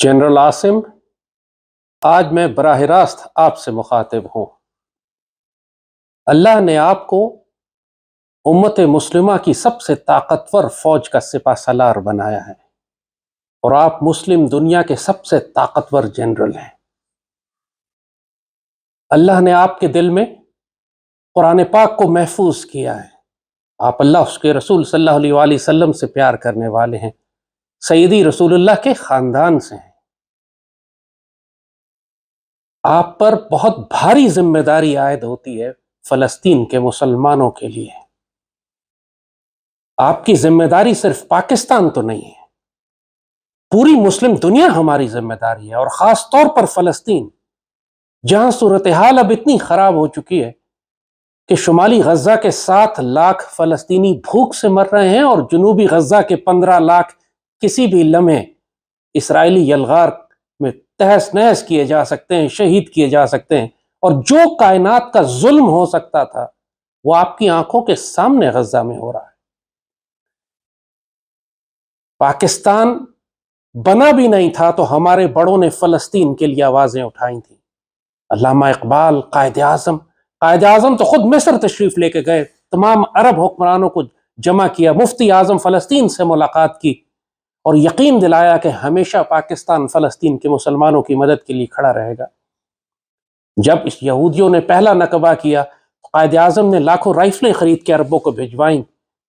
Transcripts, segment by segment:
General Asim, آج میں براہ راست آپ سے مخاطب ہوں۔ اللہ نے آپ کو امت مسلمہ کی سب سے طاقتور فوج کا سپہ سالار بنایا ہے اور آپ مسلم دنیا کے سب سے طاقتور جنرل ہیں۔ اللہ نے آپ کے دل میں قرآن پاک کو محفوظ کیا ہے۔ آپ اللہ اس کے رسول صلی اللہ علیہ وآلہ وسلم سے پیار کرنے والے ہیں، سیدی رسول اللہ کے خاندان سے ہیں۔ آپ پر بہت بھاری ذمہ داری عائد ہوتی ہے فلسطین کے مسلمانوں کے لیے۔ آپ کی ذمہ داری صرف پاکستان تو نہیں ہے، پوری مسلم دنیا ہماری ذمہ داری ہے، اور خاص طور پر فلسطین، جہاں صورتحال اب اتنی خراب ہو چکی ہے کہ شمالی غزہ کے 7 لاکھ فلسطینی بھوک سے مر رہے ہیں، اور جنوبی غزہ کے 15 لاکھ کسی بھی لمحے اسرائیلی یلغار میں تہس نہس کیے جا سکتے ہیں، شہید کیے جا سکتے ہیں، اور جو کائنات کا ظلم ہو سکتا تھا وہ آپ کی آنکھوں کے سامنے غزہ میں ہو رہا ہے۔ پاکستان بنا بھی نہیں تھا تو ہمارے بڑوں نے فلسطین کے لیے آوازیں اٹھائی تھیں۔ علامہ اقبال، قائد اعظم تو خود مصر تشریف لے کے گئے، تمام عرب حکمرانوں کو جمع کیا، مفتی اعظم فلسطین سے ملاقات کی اور یقین دلایا کہ ہمیشہ پاکستان فلسطین کے مسلمانوں کی مدد کے لیے کھڑا رہے گا۔ جب اس یہودیوں نے پہلا نکبہ کیا، قائد اعظم نے لاکھوں رائفلیں خرید کے عربوں کو بھجوائیں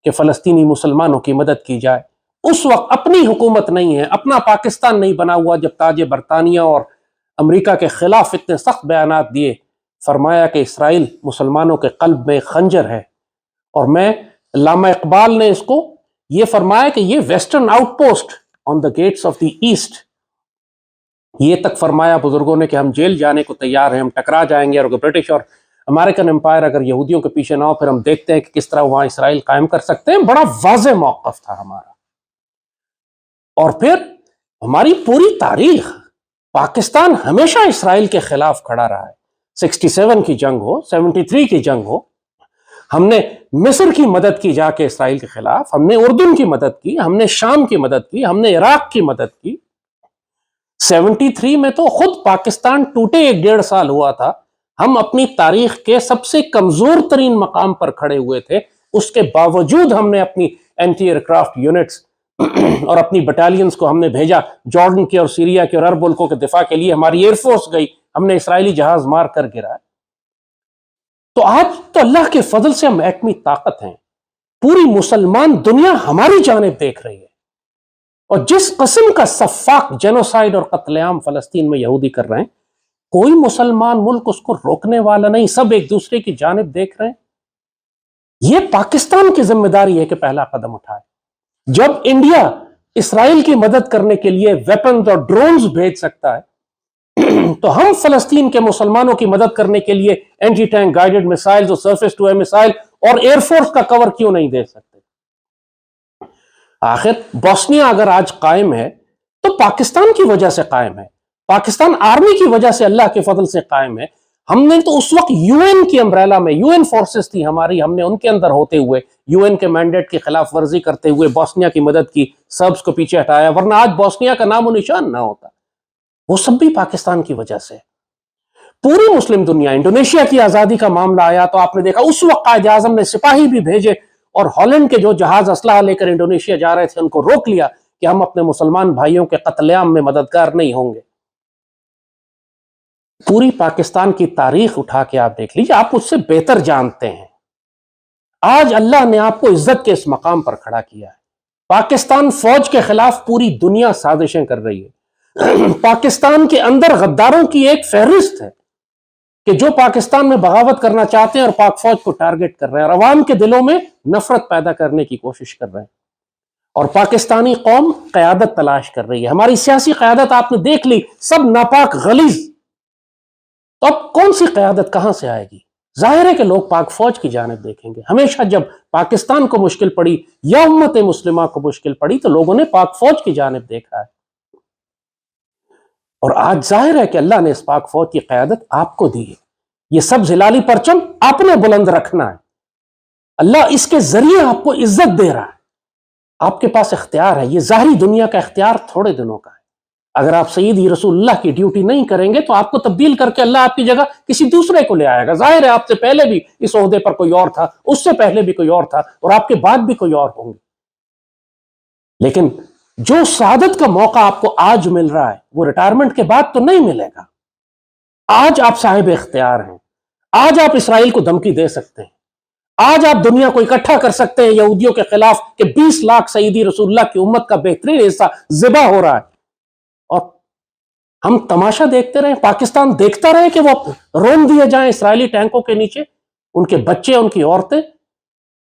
کہ فلسطینی مسلمانوں کی مدد کی جائے۔ اس وقت اپنی حکومت نہیں ہے، اپنا پاکستان نہیں بنا ہوا، جب تاج برطانیہ اور امریکہ کے خلاف اتنے سخت بیانات دیے، فرمایا کہ اسرائیل مسلمانوں کے قلب میں خنجر ہے، اور علامہ اقبال نے اس کو یہ فرمایا کہ یہ western outpost on the gates of the east, یہ تک فرمایا بزرگوں نے کہ ہم جیل جانے کو تیار ہیں، ہم ٹکرا جائیں گے، اور برٹش اور امریکن امپائر اگر یہودیوں کے پیچھے نہ ہو، پھر ہم دیکھتے ہیں کہ کس طرح وہاں اسرائیل قائم کر سکتے ہیں۔ بڑا واضح موقف تھا ہمارا۔ اور پھر ہماری پوری تاریخ، پاکستان ہمیشہ اسرائیل کے خلاف کھڑا رہا ہے۔ 67 کی جنگ ہو، 73 کی جنگ ہو، ہم نے مصر کی مدد کی جا کے اسرائیل کے خلاف، ہم نے اردن کی مدد کی، ہم نے شام کی مدد کی، ہم نے عراق کی مدد کی۔ 73 میں تو خود پاکستان ٹوٹے 1.5 سال ہوا تھا، ہم اپنی تاریخ کے سب سے کمزور ترین مقام پر کھڑے ہوئے تھے، اس کے باوجود ہم نے اپنی اینٹی ایئرکرافٹ یونٹس اور اپنی بٹالینز کو ہم نے بھیجا جارڈن کے اور سیریا کے اور عرب ملکوں کے دفاع کے لیے، ہماری ایئر فورس گئی، ہم نے اسرائیلی جہاز مار کر گرائے۔ تو آج تو اللہ کے فضل سے ہم ایٹمی طاقت ہیں، پوری مسلمان دنیا ہماری جانب دیکھ رہی ہے، اور جس قسم کا سفاک جینوسائیڈ اور قتل عام فلسطین میں یہودی کر رہے ہیں، کوئی مسلمان ملک اس کو روکنے والا نہیں، سب ایک دوسرے کی جانب دیکھ رہے ہیں۔ یہ پاکستان کی ذمہ داری ہے کہ پہلا قدم اٹھائے۔ جب انڈیا اسرائیل کی مدد کرنے کے لیے ویپنز اور ڈرونز بھیج سکتا ہے، تو ہم فلسطین کے مسلمانوں کی مدد کرنے کے لیے اینٹی ٹینک گائیڈڈ میسائلز اور سرفیس ٹو ایئر میسائل اور ایئر فورس کا کور کیوں نہیں دے سکتے؟ آخر بوسنیا اگر آج قائم ہے تو پاکستان کی وجہ سے قائم ہے، پاکستان آرمی کی وجہ سے اللہ کے فضل سے قائم ہے۔ ہم نے تو اس وقت یو این کی امبریلا میں، یو این فورسز تھی ہماری، ہم نے ان کے اندر ہوتے ہوئے، یو این کے مینڈیٹ کی خلاف ورزی کرتے ہوئے بوسنیا کی مدد کی، سربز کو پیچھے ہٹایا، ورنہ آج بوسنیا کا نام و نشان نہ ہوتا۔ وہ سب بھی پاکستان کی وجہ سے۔ پوری مسلم دنیا، انڈونیشیا کی آزادی کا معاملہ آیا تو آپ نے دیکھا اس وقت قائد اعظم نے سپاہی بھی بھیجے، اور ہالینڈ کے جو جہاز اسلحہ لے کر انڈونیشیا جا رہے تھے ان کو روک لیا کہ ہم اپنے مسلمان بھائیوں کے قتل عام میں مددگار نہیں ہوں گے۔ پوری پاکستان کی تاریخ اٹھا کے آپ دیکھ لیجیے، آپ اس سے بہتر جانتے ہیں۔ آج اللہ نے آپ کو عزت کے اس مقام پر کھڑا کیا ہے۔ پاکستان فوج کے خلاف پوری دنیا سازشیں کر رہی ہے۔ پاکستان کے اندر غداروں کی ایک فہرست ہے کہ جو پاکستان میں بغاوت کرنا چاہتے ہیں اور پاک فوج کو ٹارگٹ کر رہے ہیں، اور عوام کے دلوں میں نفرت پیدا کرنے کی کوشش کر رہے ہیں، اور پاکستانی قوم قیادت تلاش کر رہی ہے۔ ہماری سیاسی قیادت آپ نے دیکھ لی، سب ناپاک غلیظ۔ تو اب کون سی قیادت کہاں سے آئے گی؟ ظاہر ہے کہ لوگ پاک فوج کی جانب دیکھیں گے۔ ہمیشہ جب پاکستان کو مشکل پڑی یا امت مسلمہ کو مشکل پڑی تو لوگوں نے پاک فوج کی جانب دیکھا ہے، اور آج ظاہر ہے کہ اللہ نے اس پاک فوج کی قیادت آپ کو دی ہے۔ یہ سب ہلالی پرچم آپ نے بلند رکھنا ہے۔ اللہ اس کے ذریعے آپ کو عزت دے رہا ہے، آپ کے پاس اختیار ہے۔ یہ ظاہری دنیا کا اختیار تھوڑے دنوں کا ہے، اگر آپ سیدی رسول اللہ کی ڈیوٹی نہیں کریں گے تو آپ کو تبدیل کر کے اللہ آپ کی جگہ کسی دوسرے کو لے آئے گا. ظاہر ہے آپ سے پہلے بھی اس عہدے پر کوئی اور تھا, اس سے پہلے بھی کوئی اور تھا, اور آپ کے بعد بھی کوئی اور ہوں گے. لیکن جو سعادت کا موقع آپ کو آج مل رہا ہے وہ ریٹائرمنٹ کے بعد تو نہیں ملے گا. آج آپ صاحب اختیار ہیں. آج آپ اسرائیل کو دھمکی دے سکتے ہیں. آج آپ دنیا کو اکٹھا کر سکتے ہیں یہودیوں کے خلاف کہ 20 لاکھ سیدی رسول اللہ کی امت کا بہترین حصہ ذبح ہو رہا ہے, اور ہم تماشا دیکھتے رہیں, پاکستان دیکھتا رہے کہ وہ رون دیے جائیں اسرائیلی ٹینکوں کے نیچے, ان کے بچے, ان کی عورتیں.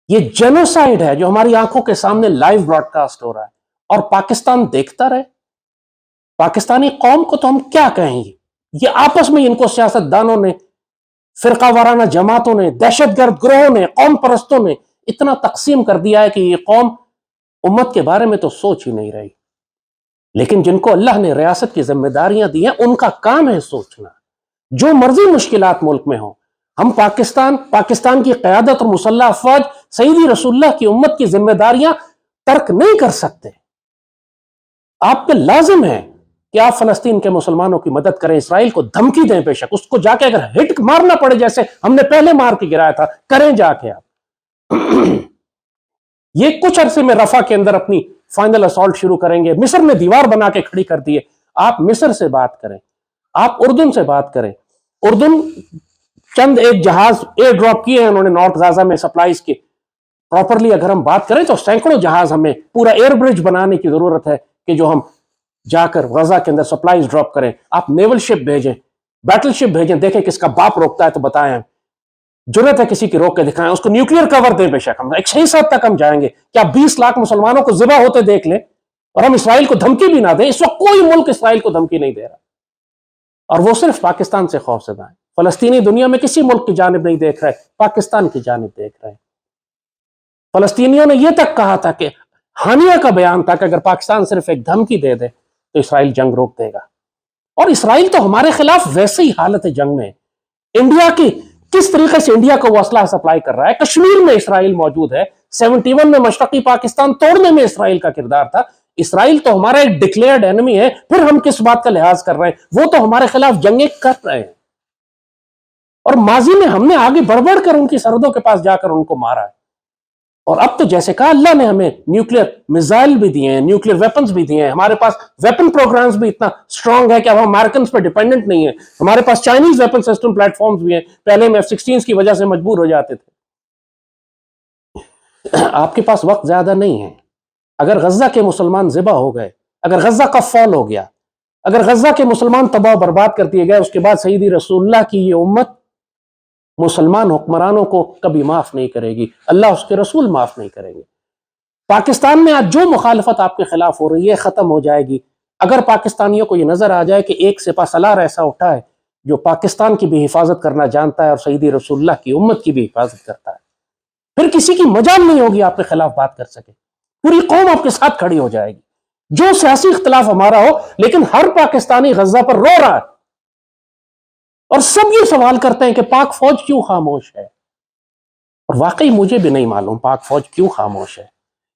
یہ جینوسائیڈ ہے جو ہماری آنکھوں کے سامنے لائیو براڈ کاسٹ ہو رہا ہے, اور پاکستان دیکھتا رہے. پاکستانی قوم کو تو ہم کیا کہیں گے؟ یہ آپس میں ان کو سیاست دانوں نے, فرقہ وارانہ جماعتوں نے, دہشت گرد گروہوں نے, قوم پرستوں نے اتنا تقسیم کر دیا ہے کہ یہ قوم امت کے بارے میں تو سوچ ہی نہیں رہی. لیکن جن کو اللہ نے ریاست کی ذمہ داریاں دی ہیں ان کا کام ہے سوچنا. جو مرضی مشکلات ملک میں ہوں, ہم پاکستان کی قیادت اور مسلح افواج سیدی رسول اللہ کی امت کی ذمہ داریاں ترک نہیں کر سکتے. آپ پہ لازم ہے کہ آپ فلسطین کے مسلمانوں کی مدد کریں, اسرائیل کو دھمکی دیں, بے شک اس کو جا کے اگر ہٹ مارنا پڑے جیسے ہم نے پہلے مار کے گرایا تھا, کریں جا کے آپ. یہ کچھ عرصے میں رفح کے اندر اپنی فائنل اسالٹ شروع کریں گے. مصر نے دیوار بنا کے کھڑی کر دی ہے. آپ مصر سے بات کریں, آپ اردن سے بات کریں. اردن چند ایک جہاز ایئر ڈراپ کیے ہیں انہوں نے نارتھ غزہ میں سپلائز کے. پراپرلی اگر ہم بات کریں تو سینکڑوں جہاز, ہمیں پورا ایئر برج بنانے کی ضرورت ہے کہ جو ہم جا کر غزہ کے اندر سپلائز ڈراپ کریں. آپ نیول شپ بھیجیں, بیٹل شپ بھیجیں, دیکھیں کس کا باپ روکتا ہے تو بتائیں. جرت ہے کسی کی روک کے دکھائیں, اس کو نیوکلیئر کور دیں, بے شک ہم ایک صحیح حد تک ہم جائیں گے. کیا 20 لاکھ مسلمانوں کو ذبح ہوتے دیکھ لیں اور ہم اسرائیل کو دھمکی بھی نہ دیں؟ اس وقت کوئی ملک اسرائیل کو دھمکی نہیں دے رہا, اور وہ صرف پاکستان سے خوف زدہ ہیں. فلسطینی دنیا میں کسی ملک کی جانب نہیں دیکھ رہے, پاکستان کی جانب دیکھ رہے ہیں. فلسطینیوں نے یہ تک کہا تھا کہ ہانیہ کا بیان تھا کہ اگر پاکستان صرف ایک دھمکی دے دے تو اسرائیل جنگ روک دے گا. اور اسرائیل تو ہمارے خلاف ویسے ہی حالت جنگ میں. انڈیا کی کس طریقے سے انڈیا کو وہ اسلحہ سپلائی کر رہا ہے. کشمیر میں اسرائیل موجود ہے. 71 میں مشرقی پاکستان توڑنے میں اسرائیل کا کردار تھا. اسرائیل تو ہمارا ایک ڈکلیئرڈ انمی ہے, پھر ہم کس بات کا لحاظ کر رہے ہیں؟ وہ تو ہمارے خلاف جنگیں کر رہے ہیں, اور ماضی میں ہم نے آگے بڑھ بڑھ کر ان کی سرحدوں کے پاس جا کر ان کو مارا ہے. اور اب تو جیسے کہا اللہ نے ہمیں نیوکلیئر میزائل بھی دیے ہیں, نیوکلیئر ویپنز بھی دیے ہیں. ہمارے پاس ویپن پروگرامز بھی اتنا سٹرونگ ہے کہ اب ہم امریکنز پہ ڈیپینڈنٹ نہیں ہیں. ہمارے پاس Chinese weapon system platforms بھی ہیں. پہلے ہم F-16 کی وجہ سے مجبور ہو جاتے تھے. آپ کے پاس وقت زیادہ نہیں ہے. اگر غزہ کے مسلمان ذبح ہو گئے, اگر غزہ کا فال ہو گیا, اگر غزہ کے مسلمان تباہ و برباد کر دیے گئے, اس کے بعد سیدی رسول اللہ کی یہ امت مسلمان حکمرانوں کو کبھی معاف نہیں کرے گی, اللہ اس کے رسول معاف نہیں کریں گے. پاکستان میں آج جو مخالفت آپ کے خلاف ہو رہی ہے ختم ہو جائے گی اگر پاکستانیوں کو یہ نظر آ جائے کہ ایک سپہ سالار ایسا اٹھا ہے جو پاکستان کی بھی حفاظت کرنا جانتا ہے اور سیدی رسول اللہ کی امت کی بھی حفاظت کرتا ہے. پھر کسی کی مجال نہیں ہوگی آپ کے خلاف بات کر سکے. پوری قوم آپ کے ساتھ کھڑی ہو جائے گی. جو سیاسی اختلاف ہمارا ہو, لیکن ہر پاکستانی غزہ پر رو رہا ہے, اور سب یہ سوال کرتے ہیں کہ پاک فوج کیوں خاموش ہے. اور واقعی مجھے بھی نہیں معلوم پاک فوج کیوں خاموش ہے.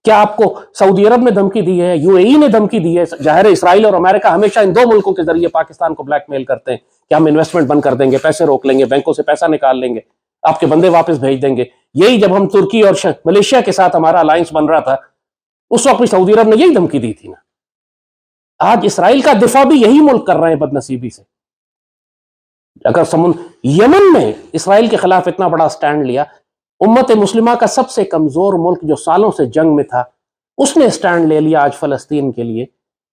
کیا آپ کو سعودی عرب نے دھمکی دی ہے, UAE نے دھمکی دی ہے؟ ظاہر اسرائیل اور امریکہ ہمیشہ ان دو ملکوں کے ذریعے پاکستان کو بلیک میل کرتے ہیں کہ ہم انویسٹمنٹ بند کر دیں گے, پیسے روک لیں گے, بینکوں سے پیسہ نکال لیں گے, آپ کے بندے واپس بھیج دیں گے. یہی جب ہم ترکی اور ملیشیا کے ساتھ ہمارا الائنس بن رہا تھا, اس وقت بھی سعودی عرب نے یہی دھمکی دی تھی نا. آج اسرائیل کا دفاع بھی یہی ملک کر رہے ہیں بد نصیبی سے. اگر یمن میں اسرائیل کے خلاف اتنا بڑا سٹینڈ لیا, امت مسلمہ کا سب سے کمزور ملک جو سالوں سے جنگ میں تھا اس نے سٹینڈ لے لیا آج فلسطین کے لیے,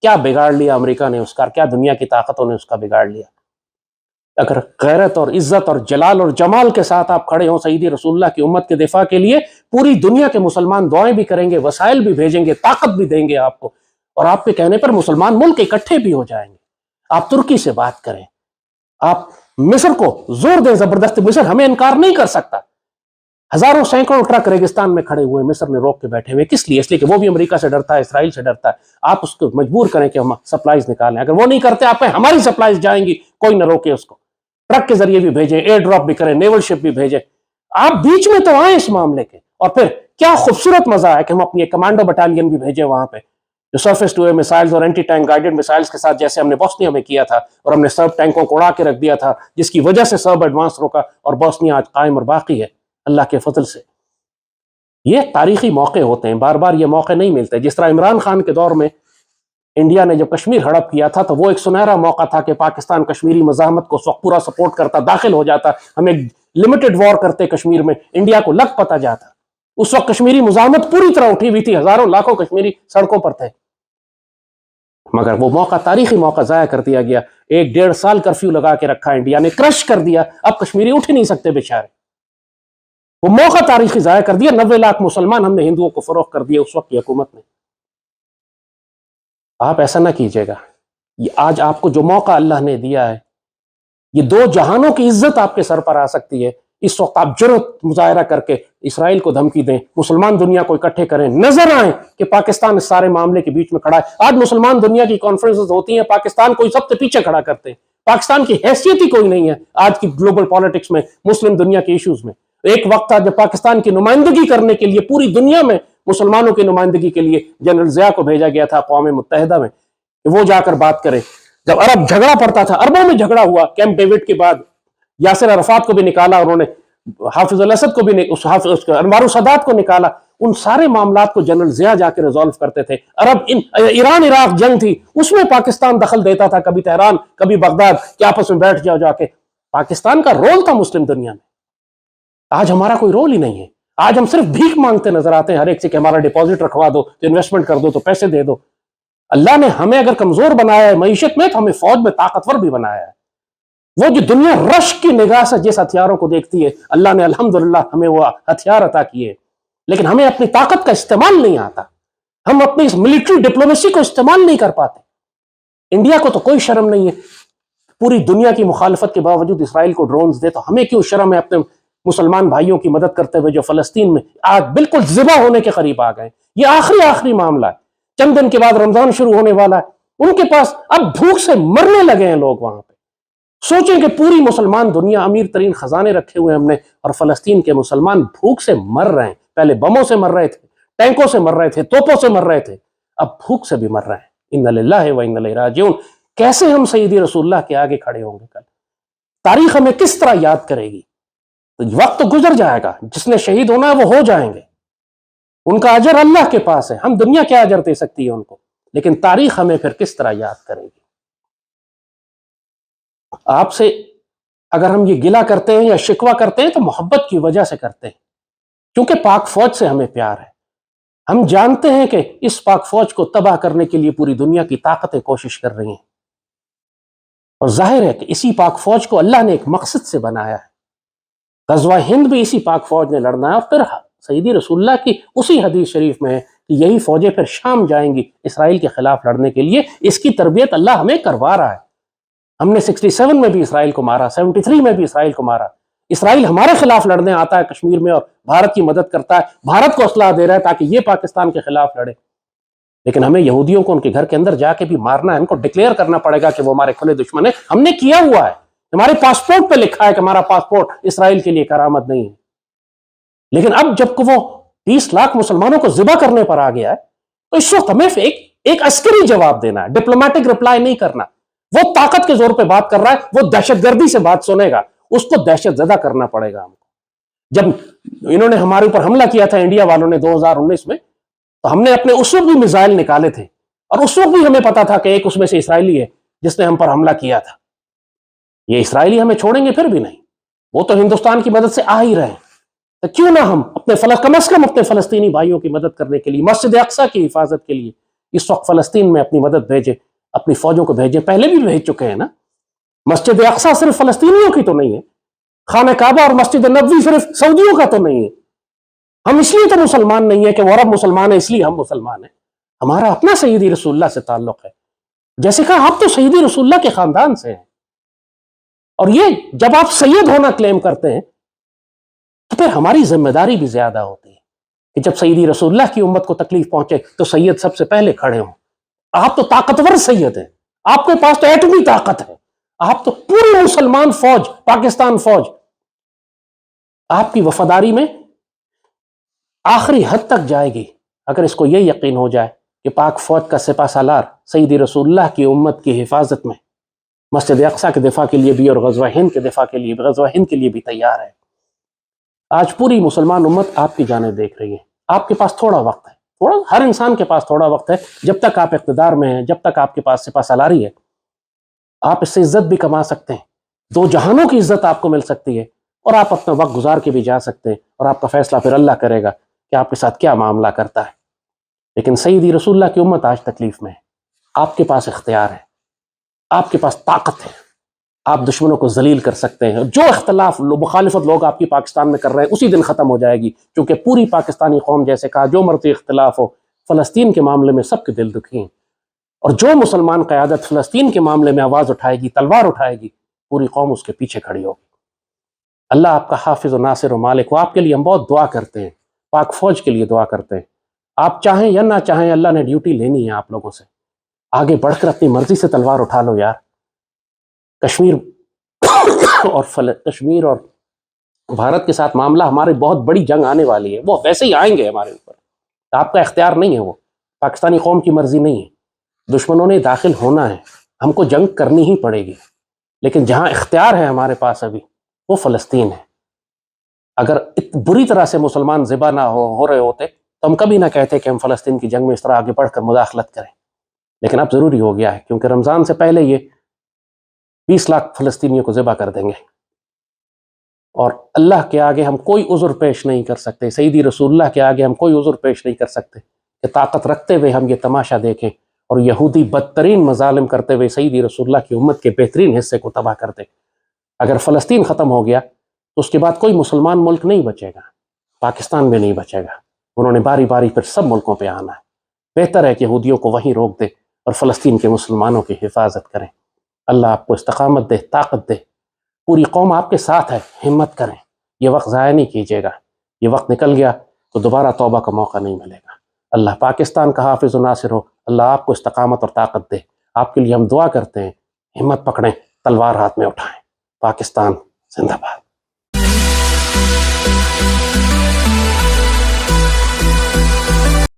کیا بگاڑ لیا امریکہ نے اس کا, کیا دنیا کی طاقتوں نے اس کا بگاڑ لیا. اگر غیرت اور عزت اور جلال اور جمال کے ساتھ آپ کھڑے ہوں سیدی رسول اللہ کی امت کے دفاع کے لیے, پوری دنیا کے مسلمان دعائیں بھی کریں گے, وسائل بھی بھیجیں گے, طاقت بھی دیں گے آپ کو, اور آپ کے کہنے پر مسلمان ملک اکٹھے بھی ہو جائیں گے. آپ ترکی سے بات کریں, آپ مصر کو زور دیں زبردست. مصر ہمیں انکار نہیں کر سکتا. ہزاروں سینکڑوں ٹرک ریگستان میں کھڑے ہوئے, مصر نے روک کے بیٹھے ہوئے. کس لیے؟ اس لیے کہ وہ بھی امریکہ سے ڈرتا ہے, اسرائیل سے ڈرتا ہے. آپ اس کو مجبور کریں کہ ہم سپلائز نکالیں. اگر وہ نہیں کرتے, آپ ہماری سپلائز جائیں گی, کوئی نہ روکے اس کو. ٹرک کے ذریعے بھی بھیجیں, ایئر ڈراپ بھی کریں, نیول شپ بھی بھیجیں. آپ بیچ میں تو آئیں اس معاملے کے. اور پھر کیا خوبصورت مزہ ہے کہ ہم اپنی ایک کمانڈو بٹالین بھی بھیجیں وہاں پہ, جو سرفیس ٹو ایئر میسائلز اور اینٹی ٹینک گائیڈڈ میسائلز کے ساتھ جیسے ہم نے بوسنیا میں کیا تھا اور ہم نے سرب ٹینکوں کو اڑا کے رکھ دیا تھا، جس کی وجہ سے سرب ایڈوانس روکا اور بوسنیا آج قائم اور باقی ہے اللہ کے فضل سے۔ یہ تاریخی موقع ہوتے ہیں، بار بار یہ موقع نہیں ملتے۔ جس طرح عمران خان کے دور میں انڈیا نے جب کشمیر ہڑپ کیا تھا تو وہ ایک سنہرا موقع تھا کہ پاکستان کشمیری مزاحمت کو اس وقت پورا سپورٹ کرتا، داخل ہو جاتا، ہم ایک لمیٹڈ وار کرتے کشمیر میں، انڈیا کو لگ پتہ جاتا۔ اس وقت کشمیری مزاحمت پوری طرح اٹھی ہوئی تھی، ہزاروں لاکھوں کشمیری سڑکوں پر تھے، مگر وہ موقع، تاریخی موقع ضائع کر دیا گیا۔ 1.5 سال کرفیو لگا کے رکھا انڈیا نے، کرش کر دیا، اب کشمیری اٹھ ہی نہیں سکتے بیچارے۔ وہ موقع تاریخی ضائع کر دیا، 90 لاکھ مسلمان ہم نے ہندوؤں کو فروخت کر دیا اس وقت کی حکومت نے۔ آپ ایسا نہ کیجیے گا۔ یہ آج آپ کو جو موقع اللہ نے دیا ہے، یہ 2 جہانوں کی عزت آپ کے سر پر آ سکتی ہے۔ اس وقت آپ جرأت مظاہرہ کر کے اسرائیل کو دھمکی دیں، مسلمان دنیا کو اکٹھے کریں، نظر آئیں کہ پاکستان اس سارے معاملے کے بیچ میں کھڑا ہے۔ آج مسلمان دنیا کی کانفرنسز ہوتی ہیں، پاکستان کو سب سے پیچھے کھڑا کرتے ہیں۔ پاکستان کی حیثیت ہی کوئی نہیں ہے آج کی گلوبل پالیٹکس میں، مسلم دنیا کے ایشوز میں۔ ایک وقت تھا جب پاکستان کی نمائندگی کرنے کے لیے پوری دنیا میں، مسلمانوں کی نمائندگی کے لیے جنرل ضیاء کو بھیجا گیا تھا اقوام متحدہ میں کہ وہ جا کر بات کرے۔ جب عرب جھگڑا پڑتا تھا، عربوں میں جھگڑا ہوا کیمپ ڈیوڈ کے بعد، یاسر عرفات کو بھی نکالا انہوں نے، حافظ الاسد کو بھی، انوار السادات کو نکالا، ان سارے معاملات کو جنرل ضیاء جا کے ریزالو کرتے تھے۔ ایران عراق جنگ تھی، اس میں پاکستان دخل دیتا تھا، کبھی تہران کبھی بغداد، کہ آپس میں بیٹھ جاؤ جا کے۔ پاکستان کا رول تھا مسلم دنیا میں۔ آج ہمارا کوئی رول ہی نہیں ہے، آج ہم صرف بھیک مانگتے نظر آتے ہیں ہر ایک سے کہ ہمارا ڈپازٹ رکھوا دو، تو انویسٹمنٹ کر دو، تو پیسے دے دو۔ اللہ نے ہمیں اگر کمزور بنایا ہے معیشت میں تو ہمیں فوج میں طاقتور بھی بنایا ہے۔ وہ جو دنیا رشک کی نگاہ سے جس ہتھیاروں کو دیکھتی ہے، اللہ نے الحمدللہ ہمیں وہ ہتھیار عطا کیے، لیکن ہمیں اپنی طاقت کا استعمال نہیں آتا، ہم اپنی اس ملٹری ڈپلومیسی کو استعمال نہیں کر پاتے۔ انڈیا کو تو کوئی شرم نہیں ہے، پوری دنیا کی مخالفت کے باوجود اسرائیل کو ڈرونز دے، تو ہمیں کیوں شرم ہے اپنے مسلمان بھائیوں کی مدد کرتے ہوئے جو فلسطین میں آج بالکل ذبح ہونے کے قریب آ گئے۔ یہ آخری معاملہ ہے، چند دن کے بعد رمضان شروع ہونے والا ہے، ان کے پاس اب بھوک سے مرنے لگے ہیں لوگ وہاں پہ۔ سوچیں کہ پوری مسلمان دنیا، امیر ترین خزانے رکھے ہوئے ہم نے، اور فلسطین کے مسلمان بھوک سے مر رہے ہیں۔ پہلے بموں سے مر رہے تھے، ٹینکوں سے مر رہے تھے، توپوں سے مر رہے تھے، اب بھوک سے بھی مر رہے ہیں۔ انا للہ و انا الیہ راجعون۔ کیسے ہم سیدی رسول اللہ کے آگے کھڑے ہوں گے کل؟ تاریخ ہمیں کس طرح یاد کرے گی؟ تو وقت تو گزر جائے گا، جس نے شہید ہونا ہے وہ ہو جائیں گے، ان کا اجر اللہ کے پاس ہے، ہم دنیا کیا اجر دے سکتی ہے ان کو، لیکن تاریخ ہمیں پھر کس طرح یاد کرے گی؟ آپ سے اگر ہم یہ گلہ کرتے ہیں یا شکوہ کرتے ہیں تو محبت کی وجہ سے کرتے ہیں، کیونکہ پاک فوج سے ہمیں پیار ہے۔ ہم جانتے ہیں کہ اس پاک فوج کو تباہ کرنے کے لیے پوری دنیا کی طاقتیں کوشش کر رہی ہیں، اور ظاہر ہے کہ اسی پاک فوج کو اللہ نے ایک مقصد سے بنایا ہے۔ غزوہ ہند بھی اسی پاک فوج نے لڑنا ہے، اور پھر سیدی رسول اللہ کی اسی حدیث شریف میں ہے کہ یہی فوجیں پھر شام جائیں گی اسرائیل کے خلاف لڑنے کے لیے۔ اس کی تربیت اللہ ہمیں کروا رہا ہے۔ ہم نے 67 میں بھی اسرائیل کو مارا، 73 میں بھی اسرائیل کو مارا۔ اسرائیل ہمارے خلاف لڑنے آتا ہے کشمیر میں اور بھارت کی مدد کرتا ہے، بھارت کو اسلحہ دے رہا ہے تاکہ یہ پاکستان کے خلاف لڑے، لیکن ہمیں یہودیوں کو ان کے گھر کے اندر جا کے بھی مارنا ہے، ان کو ڈکلیئر کرنا پڑے گا کہ وہ ہمارے کھلے دشمن ہیں۔ ہم نے کیا ہوا ہے، ہمارے پاسپورٹ پہ لکھا ہے کہ ہمارا پاسپورٹ اسرائیل کے لیے کرامت نہیں ہے، لیکن اب جب کہ وہ 20 لاکھ مسلمانوں کو ذبح کرنے پر آ گیا ہے تو اس وقت ہمیں ایک عسکری جواب دینا ہے، ڈپلومیٹک رپلائی نہیں کرنا۔ وہ طاقت کے زور پہ بات کر رہا ہے، وہ دہشت گردی سے بات سنے گا، اس کو دہشت زدہ کرنا پڑے گا ہم کو۔ جب انہوں نے ہمارے اوپر حملہ کیا تھا انڈیا والوں نے 2019 میں، تو ہم نے اپنے اس وقت بھی میزائل نکالے تھے، اور اس وقت بھی ہمیں پتا تھا کہ ایک اس میں سے اسرائیلی ہے جس نے ہم پر حملہ کیا تھا۔ یہ اسرائیلی ہمیں چھوڑیں گے پھر بھی نہیں، وہ تو ہندوستان کی مدد سے آ ہی رہے ہیں، تو کیوں نہ ہم کم از کم اپنے فلسطینی بھائیوں کی مدد کرنے کے لیے، مسجد اقصیٰ کی حفاظت کے لیے اس وقت فلسطین میں اپنی مدد بھیجیں، اپنی فوجوں کو بھیجیں۔ پہلے بھی بھیج چکے ہیں نا۔ مسجد اقصیٰ صرف فلسطینیوں کی تو نہیں ہے، خانہ کعبہ اور مسجد نبوی صرف سعودیوں کا تو نہیں ہے۔ ہم اس لیے تو مسلمان نہیں ہیں کہ وہ عرب مسلمان ہیں اس لیے ہم مسلمان ہیں، ہمارا اپنا سیدی رسول اللہ سے تعلق ہے۔ جیسے کہا آپ تو سیدی رسول اللہ کے خاندان سے ہیں، اور یہ جب آپ سید ہونا کلیم کرتے ہیں تو پھر ہماری ذمہ داری بھی زیادہ ہوتی ہے کہ جب سیدی رسول اللہ کی امت کو تکلیف پہنچے تو سید سب سے پہلے کھڑے ہوں۔ آپ تو طاقتور سید ہیں، آپ کے پاس تو ایٹمی طاقت ہے، آپ تو پوری مسلمان فوج، پاکستان فوج آپ کی وفاداری میں آخری حد تک جائے گی، اگر اس کو یہ یقین ہو جائے کہ پاک فوج کا سپہ سالار سیدی رسول اللہ کی امت کی حفاظت میں مسجد اقصیٰ کے دفاع کے لیے بھی اور غزوہ ہند کے دفاع کے لیے بھی، غزوہ ہند کے لیے بھی تیار ہے۔ آج پوری مسلمان امت آپ کی جانب دیکھ رہی ہے۔ آپ کے پاس تھوڑا وقت ہے، ہر انسان کے پاس تھوڑا وقت ہے۔ جب تک آپ اقتدار میں ہیں، جب تک آپ کے پاس سپہ سالاری ہے، آپ اس سے عزت بھی کما سکتے ہیں، دو جہانوں کی عزت آپ کو مل سکتی ہے، اور آپ اپنا وقت گزار کے بھی جا سکتے ہیں، اور آپ کا فیصلہ پھر اللہ کرے گا کہ آپ کے ساتھ کیا معاملہ کرتا ہے۔ لیکن سیدی رسول اللہ کی امت آج تکلیف میں ہے۔ آپ کے پاس اختیار ہے، آپ کے پاس طاقت ہے، آپ دشمنوں کو ذلیل کر سکتے ہیں۔ جو اختلاف مخالفت لوگ آپ کی پاکستان میں کر رہے ہیں اسی دن ختم ہو جائے گی، کیونکہ پوری پاکستانی قوم جیسے کہا جو مرضی اختلاف ہو، فلسطین کے معاملے میں سب کے دل دکھی ہیں، اور جو مسلمان قیادت فلسطین کے معاملے میں آواز اٹھائے گی، تلوار اٹھائے گی، پوری قوم اس کے پیچھے کھڑی ہوگی۔ اللہ آپ کا حافظ و ناصر و مالک ہو۔ آپ کے لیے ہم بہت دعا کرتے ہیں، پاک فوج کے لیے دعا کرتے ہیں۔ آپ چاہیں یا نہ چاہیں، اللہ نے ڈیوٹی لینی ہے آپ لوگوں سے۔ آگے بڑھ کر اپنی مرضی سے تلوار اٹھا لو یار۔ کشمیر اور بھارت کے ساتھ معاملہ، ہماری بہت بڑی جنگ آنے والی ہے، وہ ویسے ہی آئیں گے ہمارے اوپر، آپ کا اختیار نہیں ہے، وہ پاکستانی قوم کی مرضی نہیں ہے۔ دشمنوں نے داخل ہونا ہے، ہم کو جنگ کرنی ہی پڑے گی، لیکن جہاں اختیار ہے ہمارے پاس ابھی وہ فلسطین ہے۔ اگر بری طرح سے مسلمان ذبح نہ ہو رہے ہوتے تو ہم کبھی نہ کہتے کہ ہم فلسطین کی جنگ میں اس طرح آگے بڑھ کر مداخلت کریں، لیکن اب ضروری ہو گیا ہے، کیونکہ رمضان سے پہلے یہ 20 لاکھ فلسطینیوں کو ذبح کر دیں گے، اور اللہ کے آگے ہم کوئی عذر پیش نہیں کر سکتے، سیدی رسول اللہ کے آگے ہم کوئی عذر پیش نہیں کر سکتے کہ طاقت رکھتے ہوئے ہم یہ تماشا دیکھیں اور یہودی بدترین مظالم کرتے ہوئے سیدی رسول اللہ کی امت کے بہترین حصے کو تباہ کر دیں۔ اگر فلسطین ختم ہو گیا تو اس کے بعد کوئی مسلمان ملک نہیں بچے گا، پاکستان بھی نہیں بچے گا، انہوں نے باری باری پھر سب ملکوں پہ آنا ہے۔ بہتر ہے کہ یہودیوں کو وہیں روک دے اور فلسطین کے مسلمانوں کی حفاظت کریں۔ اللہ آپ کو استقامت دے، طاقت دے، پوری قوم آپ کے ساتھ ہے، ہمت کریں، یہ وقت ضائع نہیں کیجیے گا، یہ وقت نکل گیا تو دوبارہ توبہ کا موقع نہیں ملے گا۔ اللہ پاکستان کا حافظ و ناصر ہو، اللہ آپ کو استقامت اور طاقت دے۔ آپ کے لیے ہم دعا کرتے ہیں، ہمت پکڑیں، تلوار ہاتھ میں اٹھائیں۔ پاکستان زندہ باد۔